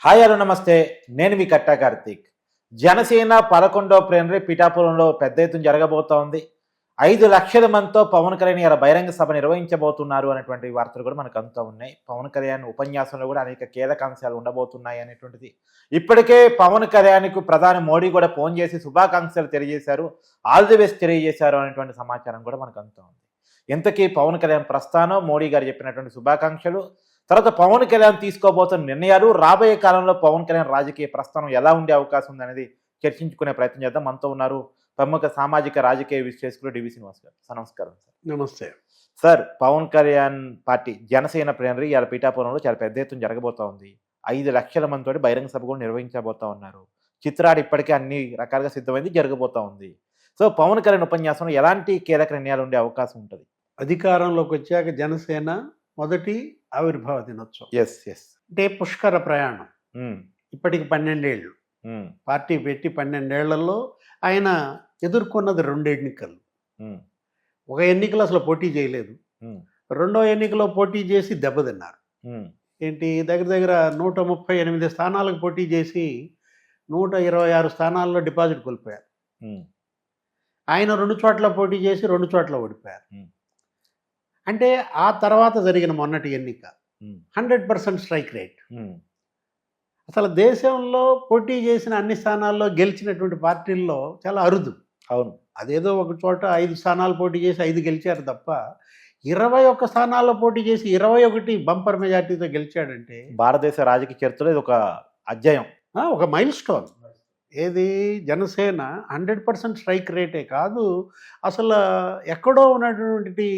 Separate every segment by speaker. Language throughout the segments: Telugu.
Speaker 1: హాయ్ హలో నమస్తే. నేను మీ కట్టా కార్తీక్. జనసేన 11వ ప్లీనరీ పిఠాపురంలో పెద్ద ఎత్తున జరగబోతోంది. 5,00,000 మందితో పవన్ కళ్యాణ్ ఇలా బహిరంగ సభ నిర్వహించబోతున్నారు అనేటువంటి వార్తలు కూడా మనకు అందుతా ఉన్నాయి. పవన్ కళ్యాణ్ ఉపన్యాసంలో కూడా అనేక కీలక అంశాలు ఉండబోతున్నాయి అనేటువంటిది. ఇప్పటికే పవన్ కళ్యాణ్కు ప్రధాని మోడీ కూడా ఫోన్ చేసి శుభాకాంక్షలు తెలియజేశారు, ఆల్ ది బెస్ట్ తెలియజేశారు అనేటువంటి సమాచారం కూడా మనకు అందుతా ఉంది. ఇంతకీ పవన్ కళ్యాణ్ ప్రస్థానం, మోడీ గారు చెప్పినటువంటి శుభాకాంక్షలు, తర్వాత పవన్ కళ్యాణ్ తీసుకోబోతున్న నిర్ణయాలు, రాబోయే కాలంలో పవన్ కళ్యాణ్ రాజకీయ ప్రస్థానం ఎలా ఉండే అవకాశం ఉందనేది చర్చించుకునే ప్రయత్నం చేద్దాం. మనతో ఉన్నారు ప్రముఖ సామాజిక రాజకీయ విశ్లేషకులు డివి శ్రీనివాస్ గారు. సార్ నమస్కారం. సార్
Speaker 2: నమస్తే
Speaker 1: sir. Pawan Kalyan party Janasena plenary ఇవాళ పిఠాపురంలో చాలా పెద్ద ఎత్తున జరగబోతా ఉంది. 5,00,000 మందితో బహిరంగ సభ కూడా నిర్వహించబోతా ఉన్నారు. చిత్రాడు ఇప్పటికే అన్ని రకాలుగా సిద్ధమైంది, జరగబోతా ఉంది. సో పవన్ కళ్యాణ్ ఉపన్యాసంలో ఎలాంటి కీలక నిర్ణయాలు ఉండే అవకాశం ఉంటుంది?
Speaker 2: అధికారంలోకి వచ్చాక జనసేన మొదటి ఆవిర్భావ దినోత్సవం.
Speaker 1: ఎస్ ఎస్
Speaker 2: అంటే పుష్కర ప్రయాణం. ఇప్పటికి 12 ఏళ్ళు పార్టీ పెట్టి 12 ఏళ్లలో ఆయన ఎదుర్కొన్నది 2 ఎన్నికలు. ఒక ఎన్నికలో అసలు పోటీ చేయలేదు, రెండో ఎన్నికలో పోటీ చేసి దెబ్బతిన్నారు. ఏంటి, దగ్గర దగ్గర 138 స్థానాలకు పోటీ చేసి 126 స్థానాల్లో డిపాజిట్ కోల్పోయారు. ఆయన 2 చోట్ల పోటీ చేసి 2 చోట్ల ఓడిపోయారు. అంటే ఆ తర్వాత జరిగిన మొన్నటి ఎన్నిక 100% స్ట్రైక్ రేట్. అసలు దేశంలో పోటీ చేసిన అన్ని స్థానాల్లో గెలిచినటువంటి పార్టీల్లో చాలా అరుదు.
Speaker 1: అవును,
Speaker 2: అదేదో ఒక చోట 5 స్థానాలు పోటీ చేసి 5 గెలిచారు తప్ప 21 స్థానాల్లో పోటీ చేసి 21 బంపర్ మెజార్టీతో గెలిచాడంటే
Speaker 1: భారతదేశ రాజకీయ చరిత్రలో ఇది ఒక అధ్యాయం,
Speaker 2: ఒక మైల్ స్టోన్. ఏది, జనసేన 100% స్ట్రైక్ రేటే కాదు, అసలు ఎక్కడో ఉన్నటువంటి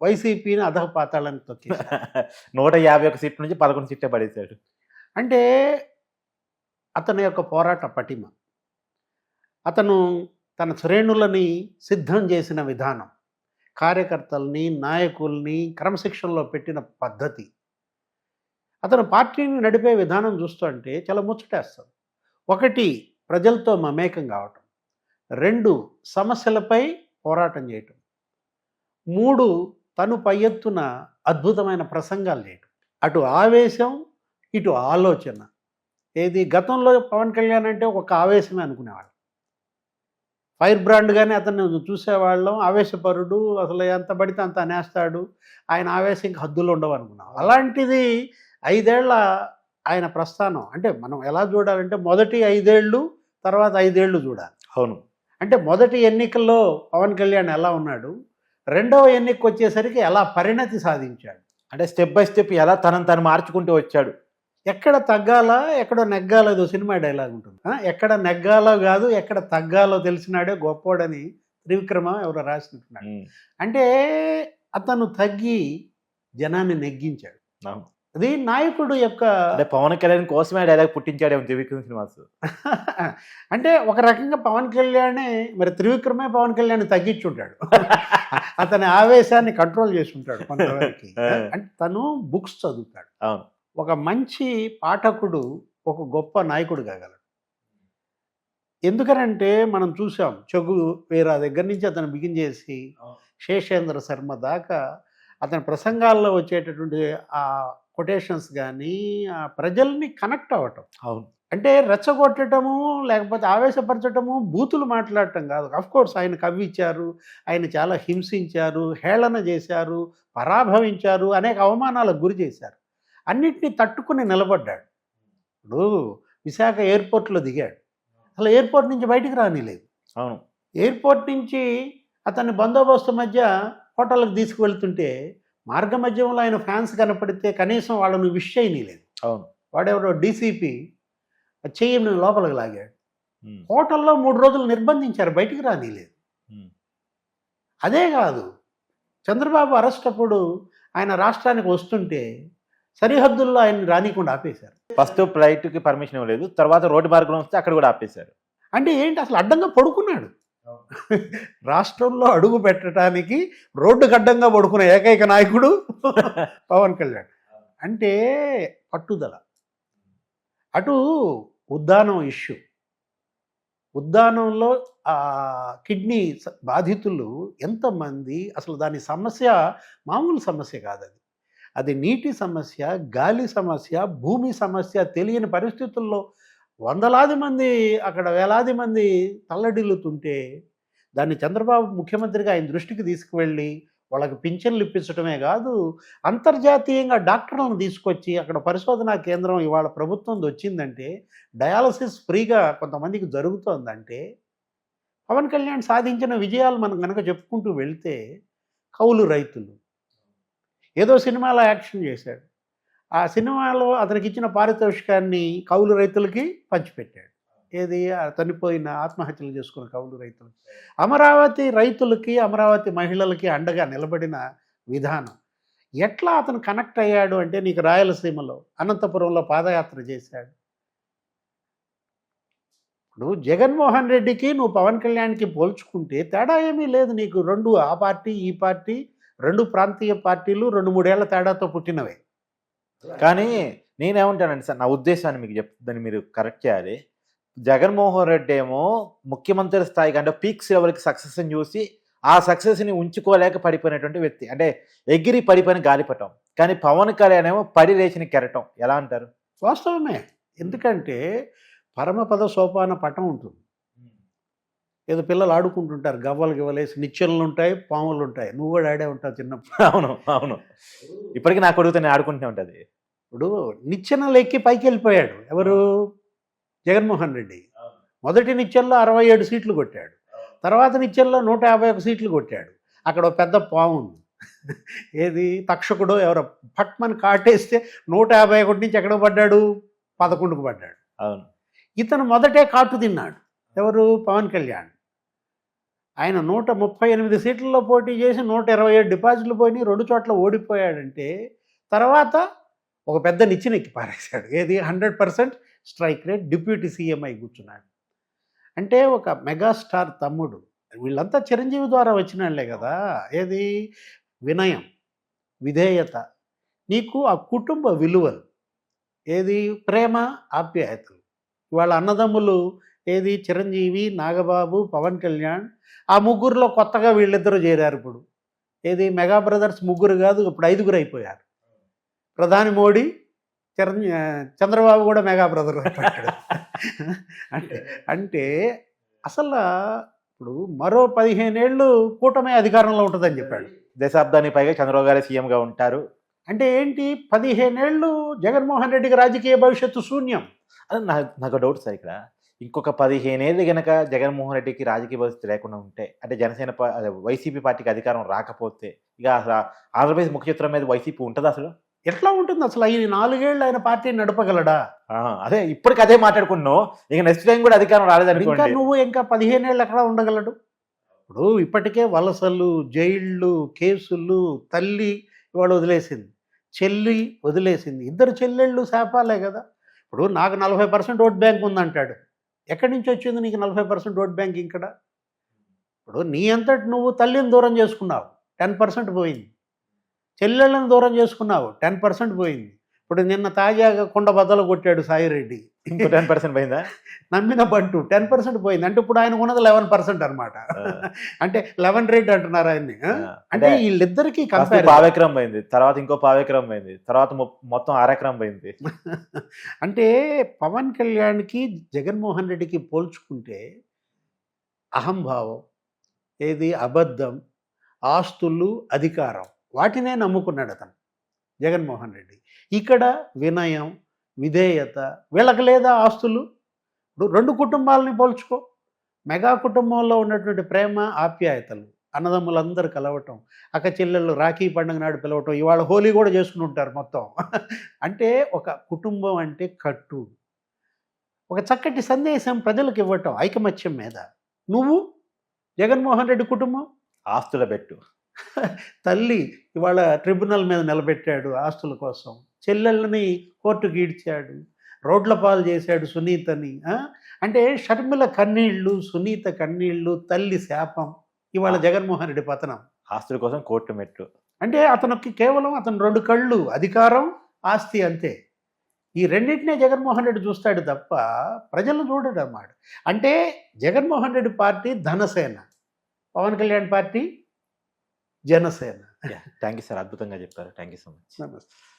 Speaker 2: వైసీపీని అధః పాతాళానికి తొక్కి
Speaker 1: 151 సీట్ల నుంచి 11 సీట్లే పడేశాడు.
Speaker 2: అంటే అతని యొక్క పోరాట పటిమ, అతను తన శ్రేణులని సిద్ధం చేసిన విధానం, కార్యకర్తల్ని నాయకుల్ని క్రమశిక్షణలో పెట్టిన పద్ధతి, అతను పార్టీని నడిపే విధానం చూస్తుంటే చాలా ముచ్చటేస్తుంది. 1, ప్రజలతో మమేకం కావటం. 2, సమస్యలపై పోరాటం చేయటం. 3, తను పై ఎత్తున అద్భుతమైన ప్రసంగాలు చేయటం. అటు ఆవేశం, ఇటు ఆలోచన. ఏది, గతంలో పవన్ కళ్యాణ్ అంటే ఒక ఆవేశమే అనుకునేవాళ్ళం. ఫైర్ బ్రాండ్గానే అతన్ని చూసేవాళ్ళం. ఆవేశపరుడు, అసలు ఎంత పడితే అంత అనేస్తాడు, ఆయన ఆవేశంకి హద్దులు ఉండవు అనుకున్నాం. అలాంటిది 5 ఏళ్ల ఆయన ప్రస్థానం. అంటే మనం ఎలా చూడాలంటే మొదటి 5 ఏళ్ళు, తర్వాత 5 ఏళ్ళు చూడాలి.
Speaker 1: అవును,
Speaker 2: అంటే మొదటి ఎన్నికల్లో పవన్ కళ్యాణ్ ఎలా ఉన్నాడు, రెండవ ఎన్నికకు వచ్చేసరికి ఎలా పరిణతి సాధించాడు,
Speaker 1: అంటే స్టెప్ బై స్టెప్ ఎలా తను మార్చుకుంటూ వచ్చాడు.
Speaker 2: ఎక్కడ తగ్గాలా ఎక్కడో నెగ్గాలో, ఏదో సినిమా డైలాగ్ ఉంటుంది. ఎక్కడ నెగ్గాలో కాదు ఎక్కడ తగ్గాలో తెలిసినాడే గొప్పోడని త్రివిక్రమ ఎవరో రాసినట్టున్నాడు. అంటే అతను తగ్గి జనాన్ని నెగ్గించాడు. అది నాయకుడు యొక్క,
Speaker 1: అంటే పవన్ కళ్యాణ్ కోసమే డైలాగ్ పుట్టించాడేమో త్రివిక్రమ్ శ్రీనివాస్.
Speaker 2: అంటే ఒక రకంగా పవన్ కళ్యాణే, మరి త్రివిక్రమే పవన్ కళ్యాణ్ తగ్గించుంటాడు. అతని ఆవేశాన్ని కంట్రోల్ చేసి ఉంటాడు కొంతవరకు. అంటే తను బుక్స్ చదువుతాడు.
Speaker 1: అవును,
Speaker 2: ఒక మంచి పాఠకుడు ఒక గొప్ప నాయకుడు కాగలడు. ఎందుకనంటే మనం చూసాం, చెగు వీరా దగ్గర నుంచి అతను బిగిన్ చేసి శేషేంద్ర శర్మ దాకా అతని ప్రసంగాల్లో వచ్చేటటువంటి ఆ కొటేషన్స్ కానీ ఆ ప్రజల్ని కనెక్ట్ అవ్వటం.
Speaker 1: అవును,
Speaker 2: అంటే రెచ్చగొట్టడము, లేకపోతే ఆవేశపరచటము, బూతులు మాట్లాడటం కాదు. అఫ్కోర్స్ ఆయన కవ్విచ్చారు, ఆయన చాలా హింసించారు, హేళన చేశారు, పరాభవించారు, అనేక అవమానాలకు గురి చేశారు. అన్నిటినీ తట్టుకుని నిలబడ్డాడు. ఇప్పుడు విశాఖ ఎయిర్పోర్ట్లో దిగాడు, అసలు ఎయిర్పోర్ట్ నుంచి బయటికి రానిలేదు.
Speaker 1: అవును,
Speaker 2: ఎయిర్పోర్ట్ నుంచి అతన్ని బందోబస్తు మధ్య హోటల్కి తీసుకువెళ్తుంటే మార్గ మధ్యంలో ఆయన ఫ్యాన్స్ కనపడితే కనీసం వాళ్ళను విష్ చేయనీలేదు.
Speaker 1: అవును,
Speaker 2: వాడెవడో డీసీపీ చెయ్యిని లోపలికి లాగాడు. హోటల్లో 3 రోజులు నిర్బంధించారు, బయటికి రానిలేదు. అదే కాదు, చంద్రబాబు అరెస్ట్ అప్పుడు ఆయన రాష్ట్రానికి వస్తుంటే సరిహద్దుల్లో ఆయన రానికుండా ఆపేశారు.
Speaker 1: ఫస్ట్ ఫ్లైట్కి పర్మిషన్ ఇవ్వలేదు, తర్వాత రోడ్డు మార్గంలో వస్తే అక్కడ కూడా ఆపేశారు.
Speaker 2: అంటే ఏంటి, అసలు అడ్డంగా పడుకున్నాడు. రాష్ట్రంలో అడుగు పెట్టడానికి రోడ్డుకు అడ్డంగా పడుకున్న ఏకైక నాయకుడు పవన్ కళ్యాణ్. అంటే పట్టుదల. అటు ఉద్దానం ఇష్యూ, ఉద్దానంలో కిడ్నీ బాధితులు ఎంతమంది, అసలు దాని సమస్య మామూలు సమస్య కాదు. అది నీటి సమస్య, గాలి సమస్య, భూమి సమస్య తెలియని పరిస్థితుల్లో వందలాది మంది అక్కడ వేలాది మంది తల్లడిల్లుతుంటే దాన్ని చంద్రబాబు ముఖ్యమంత్రిగా ఆయన దృష్టికి తీసుకువెళ్ళి వాళ్ళకి పింఛన్లు ఇప్పించడమే కాదు, అంతర్జాతీయంగా డాక్టర్లను తీసుకొచ్చి అక్కడ పరిశోధనా కేంద్రం ఇవాళ ప్రభుత్వం వచ్చిందంటే, డయాలసిస్ ఫ్రీగా కొంతమందికి జరుగుతోందంటే, పవన్ కళ్యాణ్ సాధించిన విజయాలు మనం కనుక చెప్పుకుంటూ వెళ్తే, కౌలు రైతులు ఏదో సినిమాలో యాక్షన్ చేశాడు, ఆ సినిమాలో అతనికి ఇచ్చిన పారితోషికాన్ని కౌలు రైతులకి పంచిపెట్టాడు. ఏది చనిపోయిన ఆత్మహత్యలు చేసుకున్న కౌలు రైతులు. అమరావతి రైతులకి, అమరావతి మహిళలకి అండగా నిలబడిన విధానం ఎట్లా అతను కనెక్ట్ అయ్యాడు అంటే, నీకు రాయలసీమలో అనంతపురంలో పాదయాత్ర చేశాడు. ఇప్పుడు జగన్మోహన్ రెడ్డికి నువ్వు పవన్ కళ్యాణ్కి పోల్చుకుంటే తేడా ఏమీ లేదు. నీకు రెండు, ఆ పార్టీ ఈ పార్టీ, రెండు ప్రాంతీయ పార్టీలు 2-3 ఏళ్ల తేడాతో పుట్టినవే.
Speaker 1: కానీ నేనేమంటానండి సార్, నా ఉద్దేశాన్ని మీకు దాన్ని మీరు కరెక్ట్ చేయాలి. జగన్మోహన్ రెడ్డి ఏమో ముఖ్యమంత్రి స్థాయి కంటే పీక్స్ లెవెల్కి సక్సెస్ని చూసి ఆ సక్సెస్ని ఉంచుకోలేక పడిపోయినటువంటి వ్యక్తి, అంటే ఎగిరి పడిపోయిన గాలిపటం. కానీ పవన్ కళ్యాణ్ ఏమో పడి లేచిన కెరటం. ఎలా అంటారు?
Speaker 2: వాస్తవమే. ఎందుకంటే పరమపద సోపాన పటం ఉంటుంది. ఏదో పిల్లలు ఆడుకుంటుంటారు, గవ్వలు గివ్వలేసి, నిచ్చెనలు ఉంటాయి, పాములు ఉంటాయి. నువ్వు కూడా ఆడే ఉంటావు చిన్నప్పుడు.
Speaker 1: అవును అవును, ఇప్పటికీ నాకు అడుగుతూ నేను ఆడుకుంటూనే ఉంటుంది.
Speaker 2: ఇప్పుడు నిచ్చెనలు ఎక్కి పైకి వెళ్ళిపోయాడు ఎవరు? జగన్మోహన్ రెడ్డి. మొదటి నిచ్చెనలో 67 సీట్లు కొట్టాడు, తర్వాత నిచ్చెనలో 151 సీట్లు కొట్టాడు. అక్కడ ఒక పెద్ద పాము ఉంది, ఏది తక్షకుడో ఎవరో పట్మని కాటేస్తే 151 నుంచి ఎక్కడ పడ్డాడు? 11కు పడ్డాడు.
Speaker 1: అవును,
Speaker 2: ఇతను మొదటే కాటు తిన్నాడు. ఎవరు? పవన్ కళ్యాణ్. ఆయన 138 సీట్లలో పోటీ చేసి 127 డిపాజిట్లు పోయి 2 చోట్ల ఓడిపోయాడంటే, తర్వాత ఒక పెద్ద నిచ్చెనెక్కి పారేశాడు. ఏది? 100% స్ట్రైక్ రేట్, డిప్యూటీ సీఎం అయి కూర్చున్నాడు. అంటే ఒక మెగాస్టార్ తమ్ముడు. వీళ్ళంతా చిరంజీవి ద్వారా వచ్చిన వాళ్ళే కదా. ఏది? వినయం, విధేయత, నీకు ఆ కుటుంబ విలువలు, ఏది? ప్రేమ, ఆప్యాయతలు. వాళ్ళ అన్నదమ్ములు ఏది? చిరంజీవి, నాగబాబు, పవన్ కళ్యాణ్. ఆ ముగ్గురులో కొత్తగా వీళ్ళిద్దరూ చేరారు ఇప్పుడు. ఏది? మెగా బ్రదర్స్ ముగ్గురు కాదు, ఇప్పుడు 5గురు అయిపోయారు. ప్రధాని మోడీ, చంద్రబాబు కూడా మెగా బ్రదర్ అంటాడు. అంటే అంటే అసలు ఇప్పుడు మరో 15 ఏళ్ళు కూటమి అధికారంలో ఉంటుందని చెప్పాడు.
Speaker 1: దశాబ్దానికి పైగా చంద్రబాబు గారే సీఎంగా ఉంటారు.
Speaker 2: అంటే ఏంటి? 15 ఏళ్ళు జగన్మోహన్ రెడ్డికి రాజకీయ భవిష్యత్తు శూన్యం.
Speaker 1: అది నాకు డౌట్ సార్. ఇక్కడ ఇంకొక 15 ఏళ్ళు గనక జగన్మోహన్ రెడ్డికి రాజకీయ భవిష్యత్తు లేకుండా ఉంటే, అంటే జనసేన వైసీపీ పార్టీకి అధికారం రాకపోతే, ఇక అసలు ఆంధ్రప్రదేశ్ ముఖ్య చిత్రం మీద వైసీపీ ఉంటుందా? అసలు
Speaker 2: ఎట్లా ఉంటుంది? అసలు ఈ 4 ఏళ్ళు ఆయన పార్టీని నడపగలడా?
Speaker 1: అదే ఇప్పటికి అదే మాట్లాడుకున్నావు. ఇక నెక్స్ట్ టైం కూడా అధికారం
Speaker 2: ఇంకా
Speaker 1: రాలేదనుకోండి,
Speaker 2: నువ్వు ఇంకా 15 ఏళ్ళు ఎక్కడ ఉండగలడు? ఇప్పుడు ఇప్పటికే వలసలు, జైళ్ళు, కేసులు, తల్లి ఇవాళ వదిలేసింది, చెల్లి వదిలేసింది. 2 చెల్లెళ్ళు శాపాలే కదా. ఇప్పుడు నాకు 40% ఓట్ బ్యాంక్ ఉందంటాడు. ఎక్కడి నుంచి వచ్చింది నీకు 40% ఓట్ బ్యాంక్? ఇక్కడ ఇప్పుడు నీ అంతటి నువ్వు తల్లిని దూరం చేసుకున్నావు, 10% పోయింది. చెల్లెళ్ళని దూరం చేసుకున్నావు, 10% పోయింది. ఇప్పుడు నిన్న తాజాగా కుండ బద్దలు కొట్టాడు సాయిరెడ్డి,
Speaker 1: ఇంకో 10% పోయిందా?
Speaker 2: నమ్మిన బంటు 10% పోయింది. అంటే ఇప్పుడు ఆయన ఉన్నది 11% అనమాట. అంటే 11 రేట్ అంటున్నారు ఆయన్ని. అంటే వీళ్ళిద్దరికీ
Speaker 1: పావెకరం పోయింది, తర్వాత ఇంకో పావెకరం పోయింది, తర్వాత మొత్తం అరెకరం పోయింది.
Speaker 2: అంటే పవన్ కళ్యాణ్కి జగన్మోహన్ రెడ్డికి పోల్చుకుంటే అహంభావం, ఏది? అబద్ధం, ఆస్తులు, అధికారం, వాటినే నమ్ముకున్నాడు అతను జగన్మోహన్ రెడ్డి. ఇక్కడ వినయం, విధేయత వీళ్ళకి లేదా? ఆస్తులు. ఇప్పుడు 2 కుటుంబాలని పోల్చుకో. మెగా కుటుంబంలో ఉన్నటువంటి ప్రేమ, ఆప్యాయతలు, అన్నదమ్ములందరూ కలవటం, అక్క చెల్లెళ్ళు రాఖీ పండుగ నాడు పిలవటం, ఇవాళ హోలీ కూడా చేసుకుని ఉంటారు మొత్తం. అంటే ఒక కుటుంబం అంటే కట్టు, ఒక చక్కటి సందేశం ప్రజలకు ఇవ్వటం ఐకమత్యం మీద. నువ్వు జగన్మోహన్ రెడ్డి కుటుంబం
Speaker 1: ఆస్తుల బెట్టు.
Speaker 2: తల్లి ఇవాళ ట్రిబ్యునల్ మీద నిలబెట్టాడు ఆస్తుల కోసం, చెల్లెళ్ళని కోర్టుకి ఈడ్చాడు, రోడ్ల పాలు చేశాడు సునీతని. అంటే షర్మిల కన్నీళ్ళు, సునీత కన్నీళ్ళు, తల్లి శాపం, ఇవాళ జగన్మోహన్ రెడ్డి పతనం.
Speaker 1: ఆస్తుల కోసం కోర్టు మెట్టు.
Speaker 2: అంటే అతనికి కేవలం అతను 2 కళ్ళు, అధికారం, ఆస్తి, అంతే. ఈ రెండింటినే జగన్మోహన్ రెడ్డి చూస్తాడు తప్ప ప్రజలను చూడడు అన్నమాట. అంటే Jaganmohan Reddy party Dhanasena, Pawan Kalyan party Janasena.
Speaker 1: Thank you sir, అద్భుతంగా చెప్పారు. Thank you so much.
Speaker 2: నమస్తే.